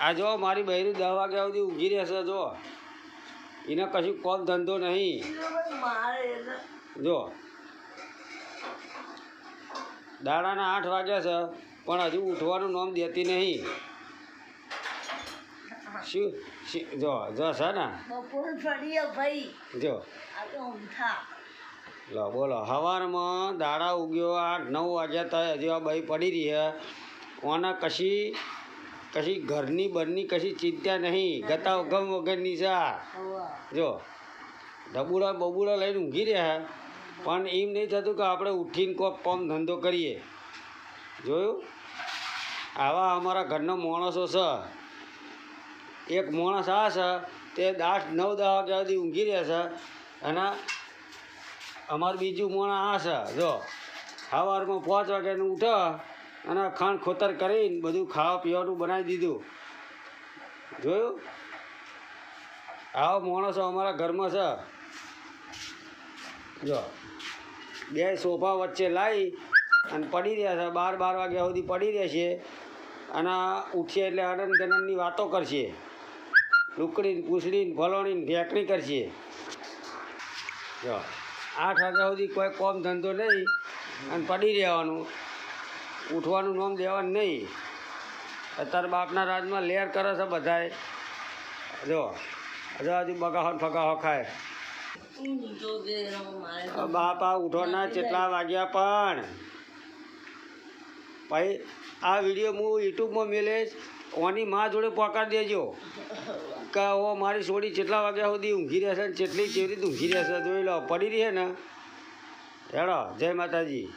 આ જો મારી બહેરી 10 વાગ્યા સુધી ઊંઘી રહેશે જો એને કશું કોમ ધંધો નહીં જો દાડાના 8 વાગ્યા છે પણ હજુ ઉઠવાનું નામ દેતી નહીં શું જો જો છે ને જો લો બોલો સવારમાં દાડા ઉગ્યો 8-9 વાગ્યા થાય હજુ આ ભાઈ પડી રહી છે ઓને કશી ઘરની બરની કશી ચિંતા નહીં ગતા ગમ વગરની છે જો ડબુડા બબુડા લઈને ઊંઘી રહ્યા પણ એમ નહીં થતું કે આપણે ઉઠીને કોઈક કામ ધંધો કરીએ જોયું આવા અમારા ઘરનો માણસો છે એક માણસ આ છે તે 8-9 વાગ્યા સુધી ઊંઘી રહ્યા છે અને અમારું બીજું માણસ આ છે જો સવારમાં 5 વાગ્યાનું ઉઠે અને ખાંડ ખોતર કરીને બધું ખાવા પીવાનું બનાવી દીધું જોયું આવા માણસો અમારા ઘરમાં છે જો 2 સોફા વચ્ચે લાવી અને પડી રહ્યા છે 12 વાગ્યા સુધી પડી રહેશે અને ઉઠશે એટલે આનંદ ગનનની વાતો કરશે લુકડીને પૂછડીને ફલોણીને ઢેકણી કરશે જો 8 વાગ્યા સુધી કોઈ કોમ ધંધો નહીં અને પડી રહેવાનું ઉઠવાનું નામ દેવાનું નહીં અત્યારે બાપના રાજમાં લેર કરે છે બધાએ જો હજુ બગાહો ફગાહો ખાય બાપા ઉઠવાના કેટલા વાગ્યા પણ ભાઈ આ વિડીયો હું યુટ્યુબમાં મેલેશ ઓની માં જોડે પકડી દેજો કે ઓ મારી છોડી કેટલા વાગ્યા સુધી ઊંઘી રહેશે ને કેટલી કેવી રીતે ઊંઘી રહેશે જોઈ લો પડી રહી છે ને હેડો જય માતાજી.